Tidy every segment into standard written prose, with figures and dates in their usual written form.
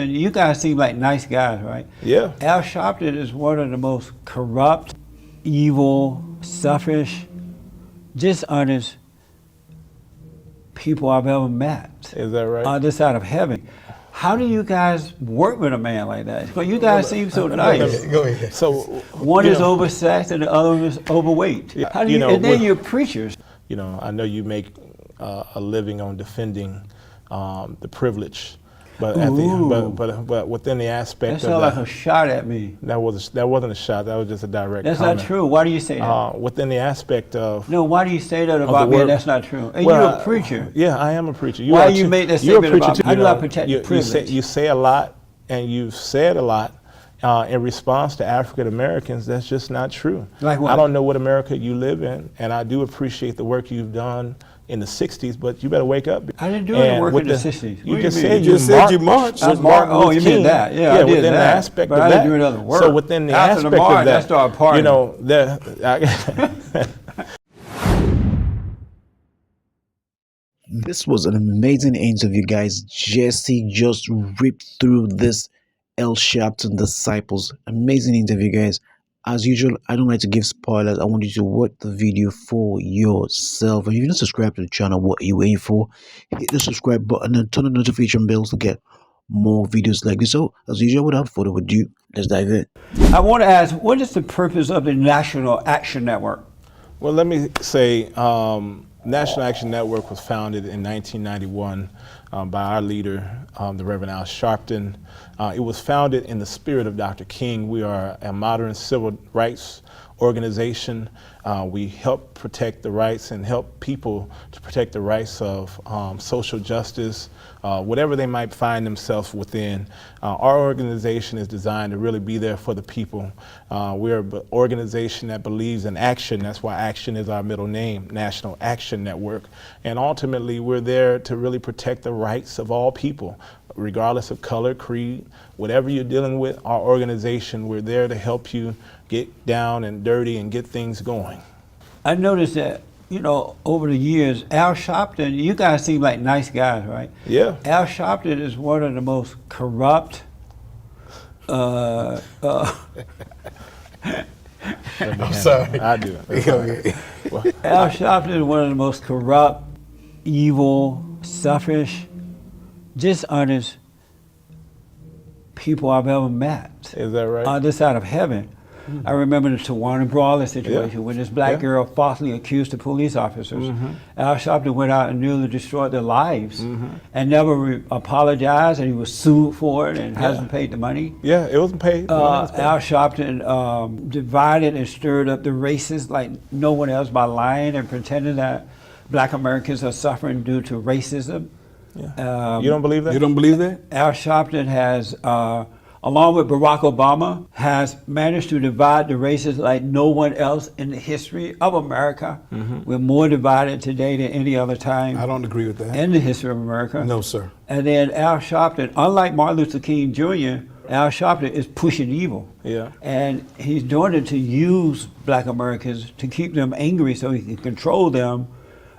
And you guys seem like nice guys, right? Yeah. Al Sharpton is one of the most corrupt, evil, selfish, dishonest people I've ever met. Is that right? On this side of heaven. How do you guys work with a man like that? Well, you guys seem so nice. Go ahead. So One is oversexed and the other one is overweight. Yeah, How do you, and then you're preachers. You know, I know you make a living on defending the privilege, but but within the aspect That of sounds like a shot at me. that wasn't a shot. That was just a direct. That's comment. not true. Why do you say that? Within the aspect of No, why do you say that about me? word- That's not true. And Well, you're a preacher. Yeah, I am a preacher. Why are you too. make that You're a statement preacher about too, how do you I know. protect You privilege? you say a lot, and you've said a lot in response to African Americans. That's just not true. Like what? I don't know what America you live in, and I do appreciate the work you've done in the 60s, but you better wake up. I didn't do any work with in the 60s. What You do just you mean? said You just said you marched. with Martin Martin Luther Luther you mean King. that. Yeah, I did within the that. aspect But of I that. didn't do any other work. So within the After the aspect march, of that, I started partying. you know, This was an amazing interview, guys. Jesse just ripped through this Al Sharpton disciples. Amazing interview, guys. As usual, I don't like to give spoilers. I want you to watch the video for yourself. If you're not subscribed to the channel, what are you waiting for? Hit the subscribe button and turn on the notification bells to get more videos like this. So, as usual, without further ado, let's dive in. I want to ask, what is the purpose of the National Action Network? well, let me say, National Action Network was founded in 1991 by our leader, the Reverend Al Sharpton. It was founded in the spirit of Dr. King. We are a modern civil rights organization. We help protect the rights and help people to protect the rights of social justice, whatever they might find themselves within. Our organization is designed to really be there for the people. We're an organization that believes in action. That's why action is our middle name, National Action Network. And ultimately, we're there to really protect the rights of all people, regardless of color, creed, whatever you're dealing with. Our organization, we're there to help you get down and dirty and get things going. I noticed that, you know, over the years, Al Sharpton, you guys seem like nice guys, right? Yeah. Al Sharpton is one of the most corrupt, I'm sorry. I do. Okay. Al Sharpton is one of the most corrupt, evil, selfish, dishonest people I've ever met. Is that right? On this side of heaven. I remember the Tawana Brawler situation when this black girl falsely accused the police officers. Al Sharpton went out and nearly destroyed their lives and never apologized, and he was sued for it and hasn't paid the money. Yeah, it wasn't paid. Al Sharpton divided and stirred up the races like no one else by lying and pretending that black Americans are suffering due to racism. Yeah. You don't believe that? You don't believe that? Al Sharpton has, along with Barack Obama, has managed to divide the races like no one else in the history of America. We're more divided today than any other time I don't agree with that. in the history of America. No, sir. And then Al Sharpton, unlike Martin Luther King Jr., Al Sharpton is pushing evil. Yeah. And he's doing it to use black Americans to keep them angry so he can control them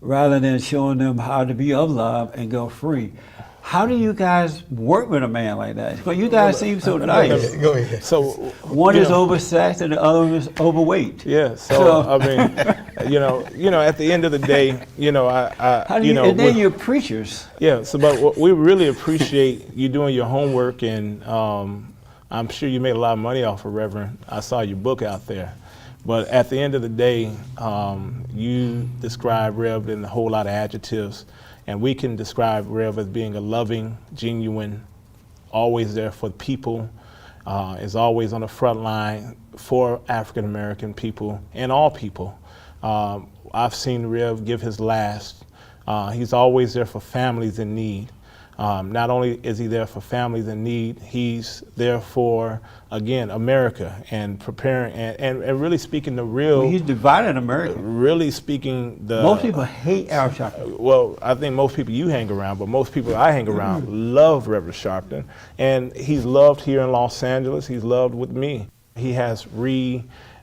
rather than showing them how to be of love and go free. How do you guys work with a man like that? Well, you guys seem so nice. Go ahead. So One you is know, oversexed and the other one is overweight. Yeah. So I mean, you know, at the end of the day, you know, How do you, and then you're preachers. Yeah. So, but we really appreciate you doing your homework, and I'm sure you made a lot of money off of Reverend. I saw your book out there. But at the end of the day, you describe Rev in a whole lot of adjectives, and we can describe Rev as being a loving, genuine, always there for people, is always on the front line for African American people and all people. I've seen Rev give his last. He's always there for families in need. Not only is he there for families in need, he's there for, again, America and preparing and really speaking the real. Well, he's divided America. Really speaking the. Most people hate Al Sharpton. Well, I think most people you hang around, but most people I hang around love Reverend Sharpton. And he's loved here in Los Angeles. He's loved with me. He has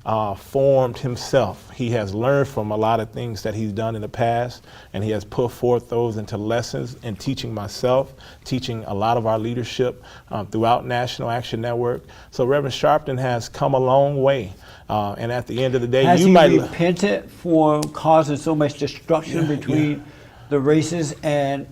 formed himself. He has learned from a lot of things that he's done in the past, and he has put forth those into lessons in teaching myself, teaching a lot of our leadership throughout National Action Network. So Reverend Sharpton has come a long way. And at the end of the day, has you he might repented for causing so much destruction between the races and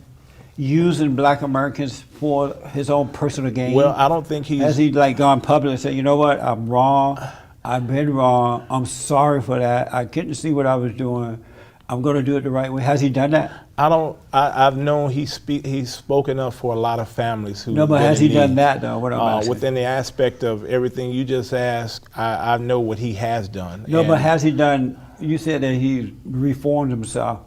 using Black Americans for his own personal gain? Well, I don't think Has he like gone public and said, you know what, I'm wrong, I've been wrong, I'm sorry for that, I couldn't see what I was doing, I'm going to do it the right way? Has he done that? I've known he's spoken up for a lot of families who. No, but has he done that though? What I'm asking. Within the aspect of everything you just asked, I know what he has done. No, but has he done? You said that he reformed himself.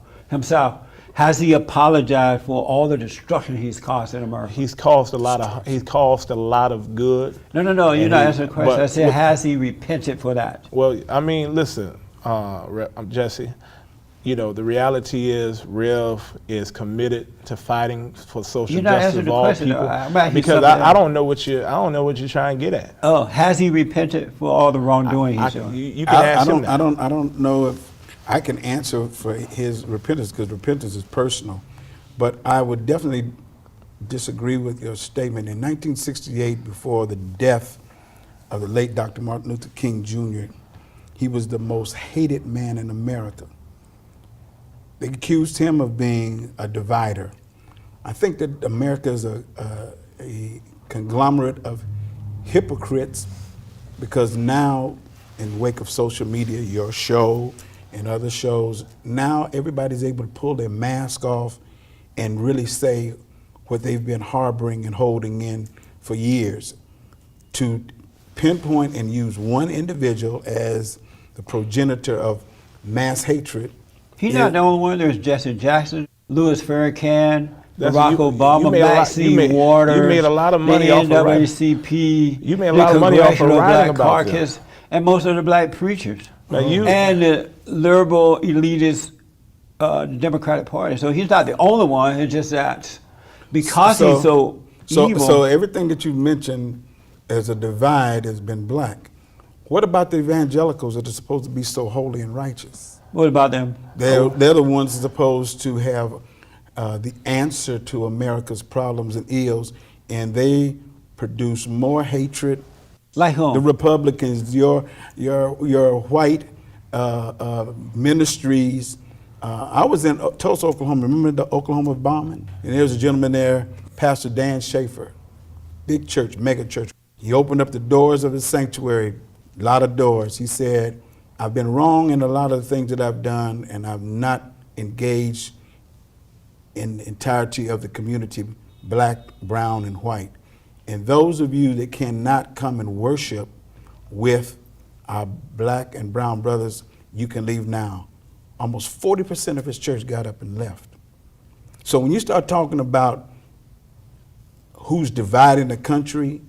Has he apologized for all the destruction he's caused in America? He's caused a lot of good. No. You're not answering the question. I said, has he repented for that? Well, I mean, listen, Jesse. You know, the reality is, Rev is committed to fighting for social justice of all people. Because I don't know what you're trying to get at. Oh, has he repented for all the wrongdoing he's doing? You can ask him that. I don't know if I can answer for his repentance, because repentance is personal. But I would definitely disagree with your statement. In 1968, before the death of the late Dr. Martin Luther King Jr., he was the most hated man in America. They accused him of being a divider. I think that America is a conglomerate of hypocrites, because now, in the wake of social media, your show and other shows, now everybody's able to pull their mask off and really say what they've been harboring and holding in for years. To pinpoint and use one individual as the progenitor of mass hatred. He's not the only one. There's Jesse Jackson, Louis Farrakhan, Barack you Obama, Maxine Waters. You made a lot of money the off of NAACP. You made a lot of money off of writing about caucus, and most of the black preachers. Now and the liberal elitist Democratic Party. So he's not the only one. It's just that because he's so evil. So everything that you mentioned as a divide has been black. What about the evangelicals that are supposed to be so holy and righteous? What about them? They're the ones supposed to have the answer to America's problems and ills, and they produce more hatred. Like whom? The Republicans, your white ministries. I was in Tulsa, Oklahoma. Remember the Oklahoma bombing? And there was a gentleman there, Pastor Dan Schaefer, big church, mega church. He opened up the doors of his sanctuary, a lot of doors. He said, I've been wrong in a lot of the things that I've done, and I've not engaged in the entirety of the community, black, brown, and white. And those of you that cannot come and worship with our black and brown brothers, you can leave now. Almost 40% of his church got up and left. So when you start talking about who's dividing the country,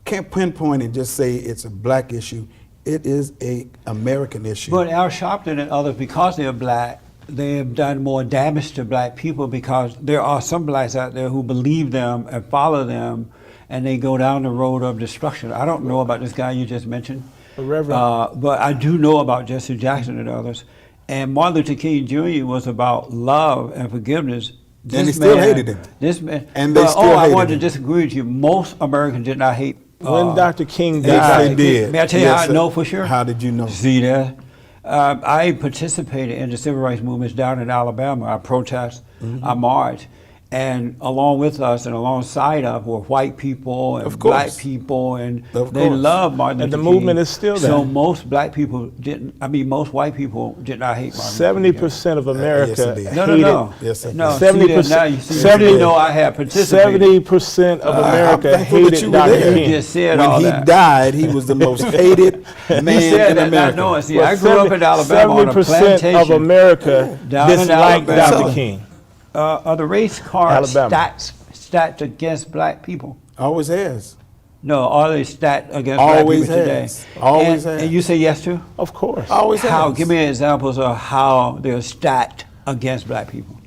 can't pinpoint and just say it's a black issue. It is an American issue. But Al Sharpton and others, because they're black, they have done more damage to black people, because there are some blacks out there who believe them and follow them, and they go down the road of destruction. I don't know about this guy you just mentioned, but I do know about Jesse Jackson and others. And Martin Luther King Jr. was about love and forgiveness. And they still hated him. This man, and they still hated him. I wanted to disagree with you. Most Americans did not hate. When Dr. King died, they did. May I tell you how I know for sure? How did you know? See that? I participated in the civil rights movements down in Alabama. I protest, I marched. And along with us and alongside us were white people and black people, and they loved Martin Luther King. And the movement is still there. So most black people didn't, most white people did not hate Martin Luther King. 70% of America hated. No. Yes, no, 70%. Now you see, you didn't know I had participated. 70% of America hated Dr. King. You just said when all he that. died, he was the most hated man in America. No, see, I grew up in Alabama on a plantation. 70% of America disliked Dr. King. Are the race cards stacked against black people? Always has. No, are they stacked against black people today? Always has. And you say yes to? Of course. Always How? has. Give me examples of how they're stacked against black people.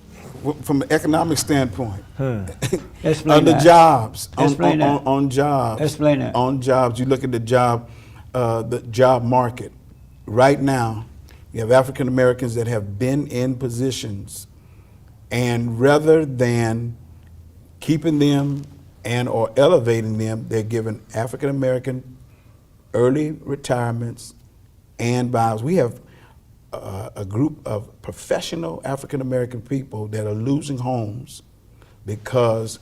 From an economic standpoint. Explain On the that. jobs. Explain that. On jobs. Explain that. On jobs. You look at the job market. right now, you have African Americans that have been in positions, and rather than keeping them and or elevating them, they're giving African American early retirements and buyouts. We have a group of professional African American people that are losing homes because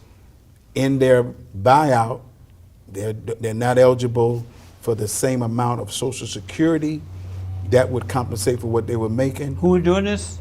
in their buyout, they're not eligible for the same amount of Social Security that would compensate for what they were making. Who are doing this?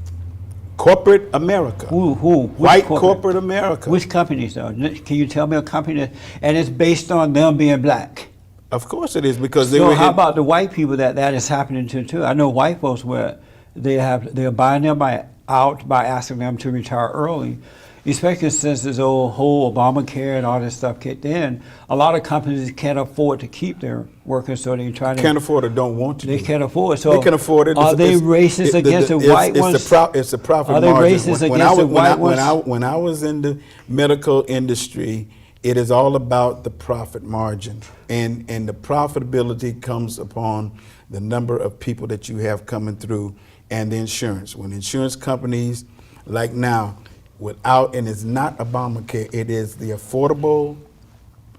Corporate America. Who? Which White corporate America. Which companies though? Can you tell me a company that, and it's based on them being black? Of course it is, because they So were how about the white people that is happening to too? I know white folks where they're buying them out by asking them to retire early, especially since this whole Obamacare and all this stuff kicked in. A lot of companies can't afford to keep their workers, so they try to. Can't afford or don't want to. They do it. can't afford. So They can afford it. Are they racist against the white ones? It's the profit Are they margin. racist against the white ones? When I was in the medical industry, it is all about the profit margin, and the profitability comes upon the number of people that you have coming through, and the insurance. When insurance companies, like now, and it's not Obamacare, it is the Affordable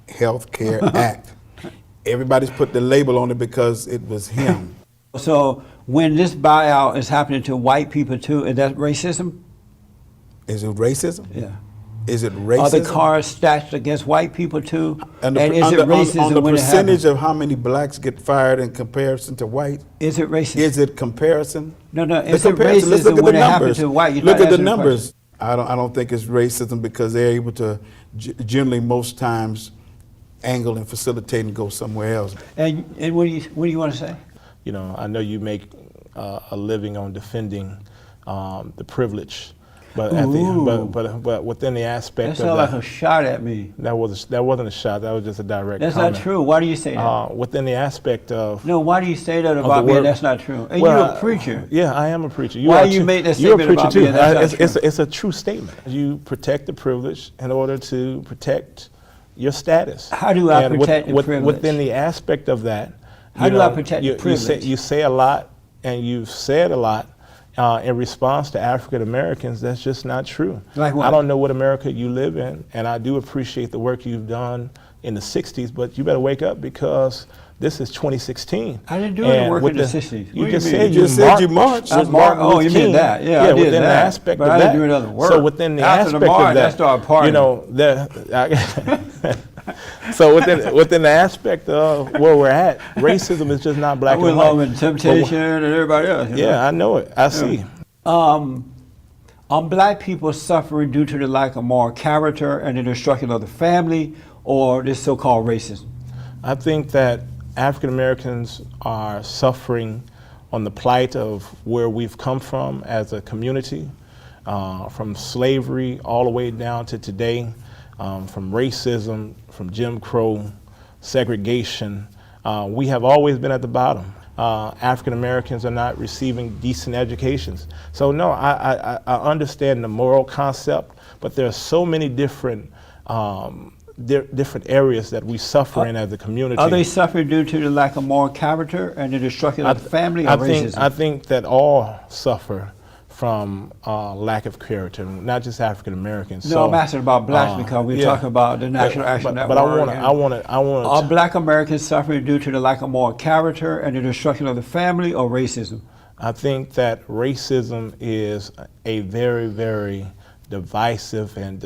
Health Care Act. Everybody's put the label on it because it was him. So when this buyout is happening to white people too, is that racism? Is it racism? Yeah. Is it racism? Are the cars stacked against white people too? And is it racism on the when it percentage happens? of how many blacks get fired in comparison to white? Is it racist? Is it comparison? No, The is it comparison. Let's look racism at when the it happens numbers. to white? You're Look not at the answering the numbers. I don't think it's racism, because they're able to generally most times angle and facilitate and go somewhere else. And what do you want to say? You know, I know you make a living on defending the privilege, but but within the aspect That of sounds that, like a shot at me. that wasn't a shot. That was just a direct. That's comment. not true. Why do you say that? Within the aspect of No, why do you say that about me? word- And that's not true. And Well, you're a preacher. Yeah, I am a preacher. Why are you too. make that You're a statement preacher about me too. and that's not true? It's a true statement. You protect the privilege in order to protect your status. How do I And protect the privilege? Within the aspect of that, How do I protect the privilege? You say a lot, and you've said a lot in response to African Americans. That's just not true. Like what? I don't know what America you live in, and I do appreciate the work you've done in the 60s, but you better wake up, because this is 2016. I didn't do any work with in the 60s. You What do just you mean? said You just said you marched. I with marched. Martin Oh, Luther you mean King. that? Yeah, I did within that. the aspect But of I that. didn't do any other work. So within the After the aspect march, of that, I started partying. you know, so within the aspect of where we're at, racism is just not black I went and white. along with Temptation and everybody else. you know? Yeah, I know it. I see. Are black people suffering due to the lack of moral character and the destruction of the family, or this so-called racism? I think that African Americans are suffering on the plight of where we've come from as a community, from slavery all the way down to today, from racism, from Jim Crow, segregation. We have always been at the bottom. African Americans are not receiving decent educations. So no, I understand the moral concept, but there are so many different different areas that we suffer in as a community. Are they suffering due to the lack of moral character and the destruction of the family, or racism? I think that all suffer from lack of character, not just African Americans. No, So, I'm asking about blacks because we're yeah. talking about the National Action Network. But I want to. Are black Americans suffering due to the lack of moral character and the destruction of the family, or racism? I think that racism is a very, very divisive and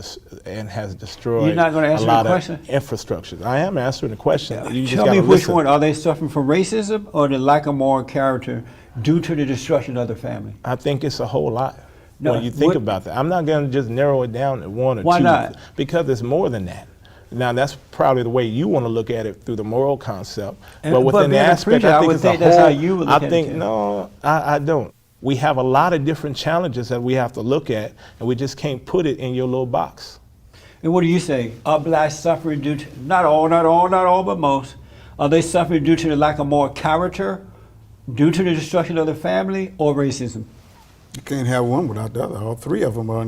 has destroyed You're not gonna answer a the lot question? of infrastructure. I am answering the question. You just Tell me gotta which listen. one. Are they suffering from racism or the lack of moral character due to the destruction of the family? I think it's a whole lot. No, when you think what- about that, I'm not going to just narrow it down to one or Why two. not? Because it's more than that. Now that's probably the way you want to look at it through the moral concept, And- but within but the being a aspect, preacher, I I think would it's think a that's whole. how you would look I at think it, too. no, I don't. We have a lot of different challenges that we have to look at, and we just can't put it in your little box. And what do you say? Are blacks suffering due to, not all, but most, are they suffering due to the lack of moral character, due to the destruction of the family, or racism? You can't have one without the other. All three of them are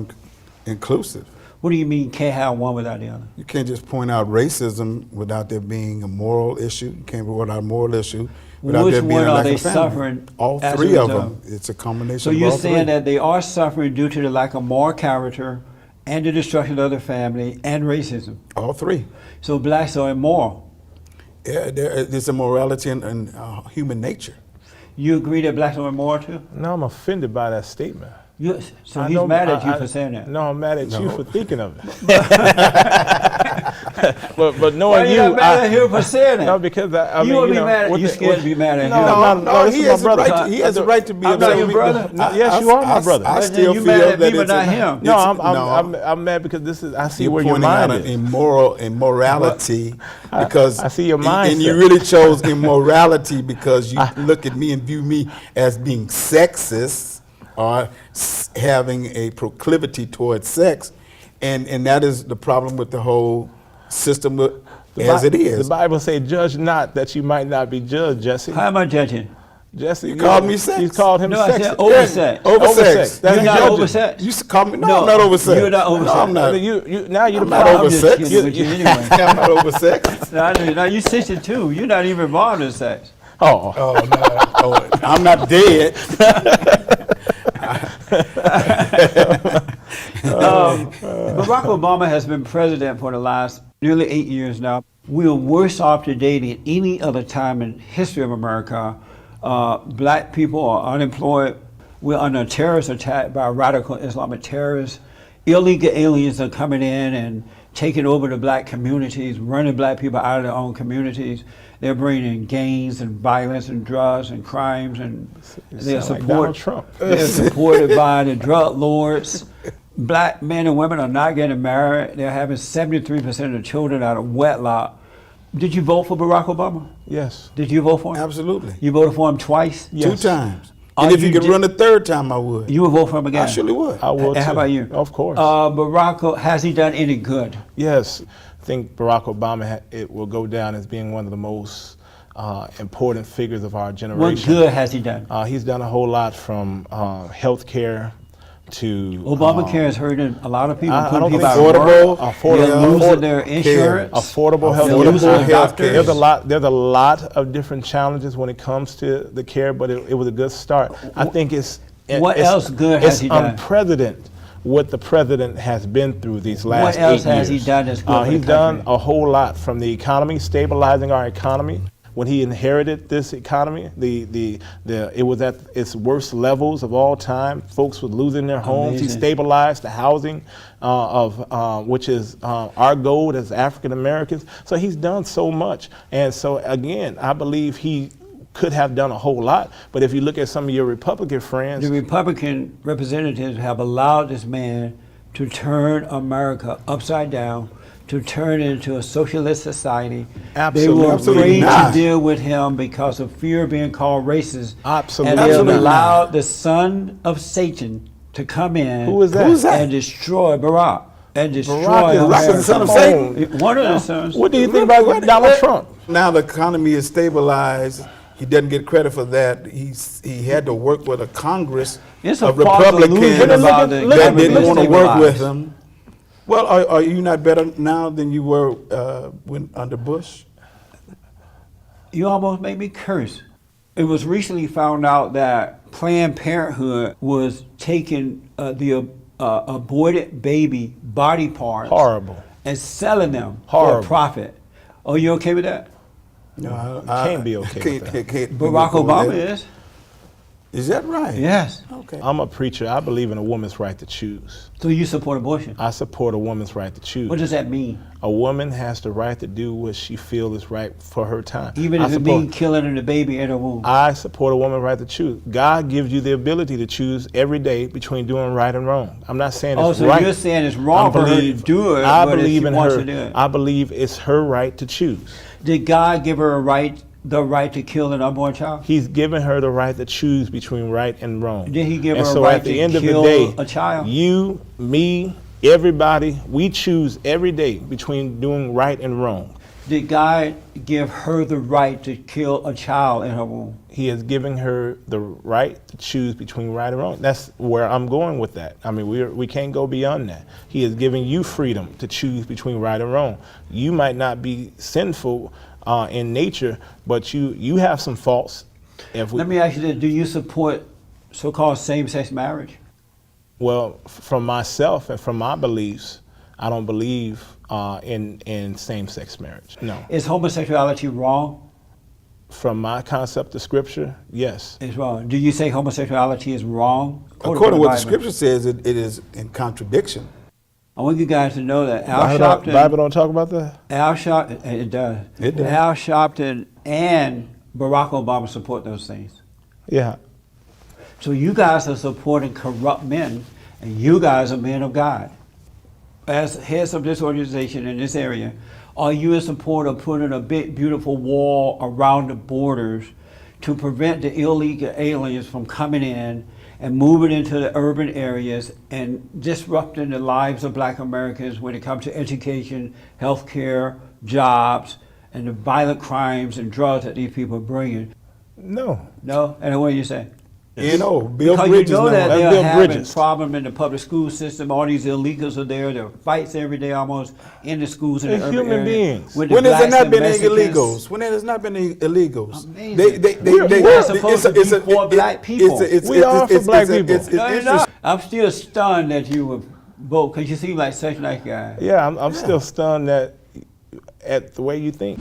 inclusive. What do you mean can't have one without the other? You can't just point out racism without there being a moral issue. You can't point out a moral issue without Which there being one a are lack they of family. suffering All as a three of result? them. It's a combination So of you're all saying three. that they are suffering due to the lack of moral character and the destruction of their family and racism. All three. So blacks are immoral. Yeah, there's a morality in human nature. You agree that blacks are immoral too? No, I'm offended by that statement. So I he's know- mad at you I- for saying that. No, I'm mad at you No. for thinking of it. but Why knowing you you, not mad at him for saying that? no, because I You mean, won't you be know, mad at- with you the- scared to be mad at no, him. No, he this has is my a brother. right. He has a right to be I'm not upset your with me. brother. Yes, you are my brother. I But still then you feel mad at that me, but it's not him. No, no. I'm mad because this is. I see You're where your pointing out mind an is. immorality because I see your and you mindset. really chose immorality because you look at me and view me as being sexist or having a proclivity towards sex, and that is the problem with the whole system as it is. The Bible says, "Judge not, that you might not be judged." Jesse, How am I judging? Jesse, You called me sex. You called him No, I sex. said oversex. Oversex. That's You're not judging. oversex. You call me? No, No, I'm not oversex. you're not oversex. No, I'm not. Now you're I'm the not problem. I'm just oversex. kidding with you anyway. I'm not oversex. Now you're 62. You're not even involved in sex. Oh, Oh no! Oh, I'm not dead. Barack Obama has been president for the last nearly 8 years now. We are worse off today than any other time in history of America. Black people are unemployed. We're under a terrorist attack by radical Islamic terrorists. Illegal aliens are coming in and taking over the black communities, running black people out of their own communities. They're bringing gangs and violence and drugs and crimes, and they're sound like Donald Trump. They're supported by the drug lords. Black men and women are not getting married. They're having 73% of the children out of wedlock. Did you vote for Barack Obama? yes. Did you vote for him? Absolutely. You voted for him twice? Yes. 2 times. Are And if you you could di- run a 3rd time, I would. You would vote for him again? I surely would. I will And how too. about you? Of course. Barack, has he done any good? Yes, I think Barack Obama it will go down as being one of the most important figures of our What generation. good has he done? He's done a whole lot from health care to Obamacare is hurting a lot of people. I putting don't people think out of affordable, work. affordable- They're losing afford- their care. insurance. affordable health Affordable care. health care. There's a lot of different challenges when it comes to the care, but it was a good start. I think What else good has he done? It's unprecedented what the president has been through these last 8 years. What else has he done that's good for the He's done country? a whole lot from the economy, stabilizing our economy. When he inherited this economy, it was at its worst levels of all time. Folks were losing their homes. He Amazing. stabilized the housing which is our goal as African Americans. So he's done so much. And so again, I believe he could have done a whole lot. But if you look at some of your Republican friends, The Republican representatives have allowed this man to turn America upside down, to turn it into a socialist society. Absolutely. They were Absolutely afraid not. to deal with him because of fear of being called racist. Absolutely. And they have Absolutely allowed the son of Satan to come in Who is that? Who's that? and destroy Barack. And destroy Barack is America. the son of Come Satan? on. One of the sons. What do you think about Donald Trump? Now the economy is stabilized. He doesn't get credit for that. He had to work with a Congress It's a of false Republicans illusion about the that government didn't want to work stabilized. with him. Well, are you not better now than you were when under Bush? You almost made me curse. It was recently found out that Planned Parenthood was taking the aborted baby body parts Horrible. and selling them for Horrible. a profit. Are you okay with that? No, Can't be okay with that. can't be Barack okay with Obama that. is. Is that right? Yes. Okay. I'm a preacher. I believe in a woman's right to choose. So you support abortion. I support a woman's right to choose. What does that mean? A woman has the right to do what she feels is right for her time. Even I if it support- means killing the baby in her womb. I support a woman's right to choose. God gives you the ability to choose every day between doing right and wrong. I'm not saying it's Oh, so right. you're saying it's wrong for her to do it, I but if believe she in wants her. to do it. I believe it's her right to choose. Did God give her the right to kill an unborn child? He's given her the right to choose between right and wrong. Did he give and her a so right at the to end kill of the day, a child? You, me, everybody, we choose every day between doing right and wrong. Did God give her the right to kill a child in her womb? He is giving her the right to choose between right and wrong. That's where I'm going with that. I mean, we can't go beyond that. He is giving you freedom to choose between right and wrong. You might not be sinful in nature, but you have some faults. Let me ask you this, do you support so-called same-sex marriage? Well, from myself and from my beliefs, I don't believe in same-sex marriage. No. Is homosexuality wrong? From my concept of scripture, yes. It's wrong. Do you say homosexuality is wrong? According to what the scripture says, it is in contradiction. I want you guys to know that Bible don't talk about that? It does. It does. Al Sharpton and Barack Obama support those things. Yeah. So you guys are supporting corrupt men, and you guys are men of God. As heads of this organization in this area, are you in support of putting a big, beautiful wall around the borders to prevent the illegal aliens from coming in and moving into the urban areas and disrupting the lives of Black Americans when it comes to education, healthcare, jobs, and the violent crimes and drugs that these people are bringing? No. No? And what do you say? You know, Bill Because Bridges. you know that That's they're Bill having Bridges. problem in the public school system. All these illegals are there. There are fights every day almost in the schools in the They're urban human area beings. with the When has there blacks not and been any Mexicans. illegals? When has not been any illegals? Amazing. We're supposed to be for black people. We are for black people. No, you're not. I'm still stunned that you would vote because you seem like such a nice guy. Yeah, I'm still stunned at the way you think.